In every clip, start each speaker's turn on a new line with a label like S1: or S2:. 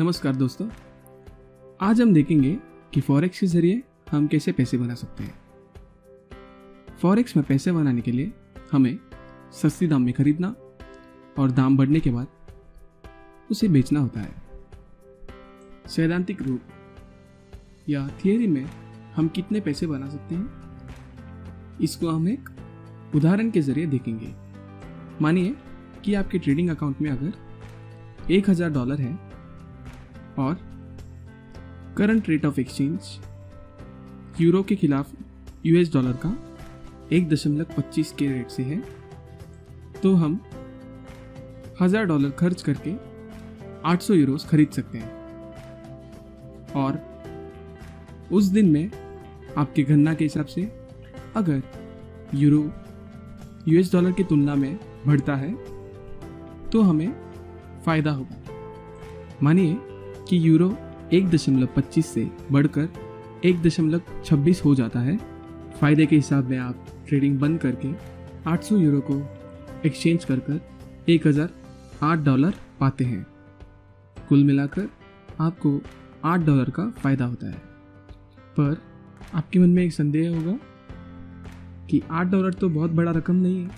S1: नमस्कार दोस्तों, आज हम देखेंगे कि फॉरेक्स के ज़रिए हम कैसे पैसे बना सकते हैं। फॉरेक्स में पैसे बनाने के लिए हमें सस्ती दाम में खरीदना और दाम बढ़ने के बाद उसे बेचना होता है। सैद्धांतिक रूप या थियरी में हम कितने पैसे बना सकते हैं, इसको हम एक उदाहरण के ज़रिए देखेंगे। मानिए कि आपके ट्रेडिंग अकाउंट में अगर $1000 है और current rate of exchange euro के खिलाफ US डॉलर का 1.25 के रेट से है, तो हम $1000 खर्च करके 800 यूरोस खरीद सकते हैं। और उस दिन में आपके गणना के हिसाब से अगर यूरो US डॉलर की तुलना में बढ़ता है तो हमें फ़ायदा होगा। मानिए कि यूरो 1.25 से बढ़कर 1.26 हो जाता है। फ़ायदे के हिसाब में आप ट्रेडिंग बंद करके 800 यूरो को एक्सचेंज कर $1008 पाते हैं। कुल मिलाकर आपको $8 का फ़ायदा होता है। पर आपके मन में एक संदेह होगा कि $8 तो बहुत बड़ा रकम नहीं है,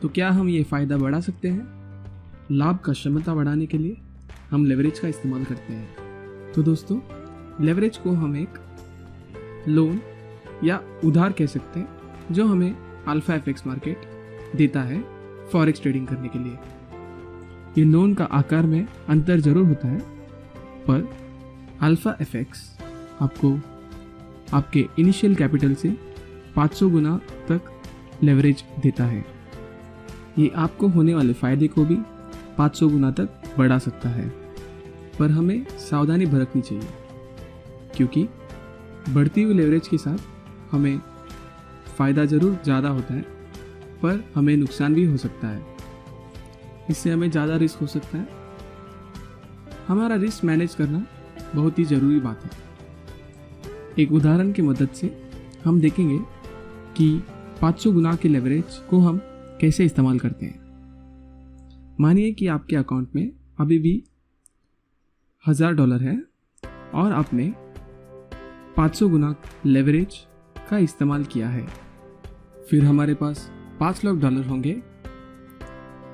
S1: तो क्या हम ये फ़ायदा बढ़ा सकते हैं? लाभ का क्षमता बढ़ाने के लिए हम लेवरेज का इस्तेमाल करते हैं। तो दोस्तों, लेवरेज को हम एक लोन या उधार कह सकते हैं जो हमें अल्फा एफएक्स मार्केट देता है फॉरेक्स ट्रेडिंग करने के लिए। ये लोन का आकार में अंतर जरूर होता है, पर अल्फा एफएक्स आपको आपके इनिशियल कैपिटल से 500 गुना तक लेवरेज देता है। ये आपको होने वाले फ़ायदे को भी 500 गुना तक बढ़ा सकता है। पर हमें सावधानी बरतनी चाहिए, क्योंकि बढ़ती हुई लेवरेज के साथ हमें फ़ायदा ज़रूर ज़्यादा होता है, पर हमें नुकसान भी हो सकता है। इससे हमें ज़्यादा रिस्क हो सकता है। हमारा रिस्क मैनेज करना बहुत ही ज़रूरी बात है। एक उदाहरण की मदद से हम देखेंगे कि 500 गुना के लेवरेज को हम कैसे इस्तेमाल करते हैं। मानिए कि आपके अकाउंट में अभी भी $1000 है और आपने 500 गुना लेवरेज का इस्तेमाल किया है। फिर हमारे पास $5 लाख होंगे,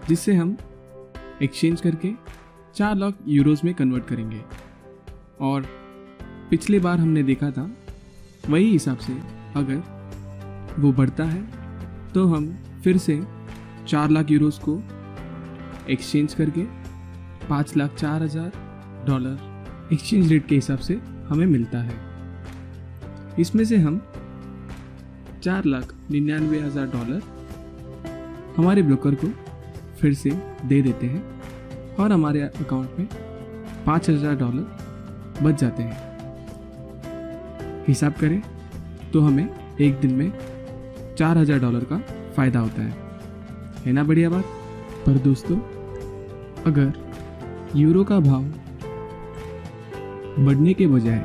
S1: जिससे हम एक्सचेंज करके 4 लाख यूरोज़ में कन्वर्ट करेंगे। और पिछली बार हमने देखा था वही हिसाब से अगर वो बढ़ता है तो हम फिर से 4 लाख यूरोज़ को एक्सचेंज करके $5,04,000 एक्सचेंज रेट के हिसाब से हमें मिलता है। इसमें से हम $4,99,000 हमारे ब्रोकर को फिर से दे देते हैं और हमारे अकाउंट में $5,000 बच जाते हैं। हिसाब करें तो हमें एक दिन में $4,000 का फ़ायदा होता है ना? बढ़िया बात। पर दोस्तों, अगर यूरो का भाव बढ़ने के बजाय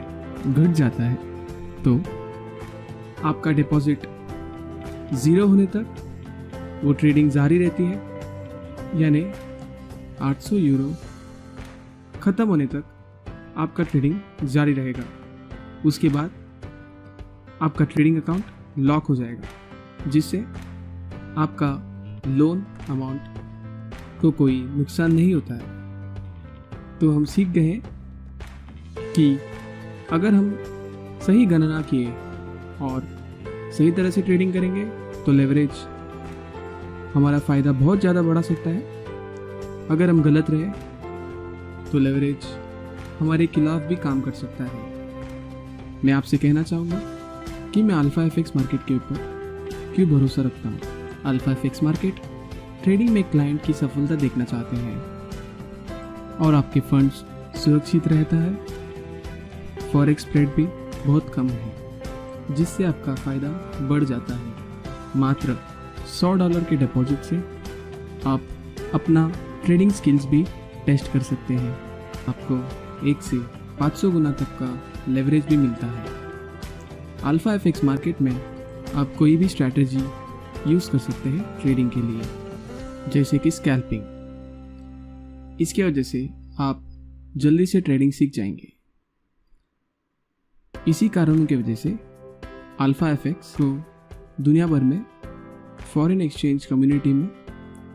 S1: घट जाता है तो आपका डिपॉजिट ज़ीरो होने तक वो ट्रेडिंग जारी रहती है, यानी 800 यूरो ख़त्म होने तक आपका ट्रेडिंग जारी रहेगा। उसके बाद आपका ट्रेडिंग अकाउंट लॉक हो जाएगा, जिससे आपका लोन अमाउंट को कोई नुकसान नहीं होता है। तो हम सीख गए हैं कि अगर हम सही गणना किए और सही तरह से ट्रेडिंग करेंगे तो लेवरेज हमारा फ़ायदा बहुत ज़्यादा बढ़ा सकता है। अगर हम गलत रहे तो लेवरेज हमारे खिलाफ भी काम कर सकता है। मैं आपसे कहना चाहूँगा कि मैं अल्फा एफएक्स मार्केट के ऊपर क्यों भरोसा रखता हूँ। अल्फा एफएक्स मार्केट ट्रेडिंग में क्लाइंट की सफलता देखना चाहते हैं और आपके फंड्स सुरक्षित रहता है। फॉरेक्स स्प्रेड भी बहुत कम है, जिससे आपका फ़ायदा बढ़ जाता है। मात्र $100 के डिपॉजिट से आप अपना ट्रेडिंग स्किल्स भी टेस्ट कर सकते हैं। आपको 1 से 500 गुना तक का लेवरेज भी मिलता है। अल्फा एफएक्स मार्केट में आप कोई भी स्ट्रैटेजी यूज़ कर सकते हैं ट्रेडिंग के लिए, जैसे कि स्कैल्पिंग। इसकी वजह से आप जल्दी से ट्रेडिंग सीख जाएंगे। इसी कारणों की वजह से अल्फा एफएक्स को दुनिया भर में फॉरेन एक्सचेंज कम्युनिटी में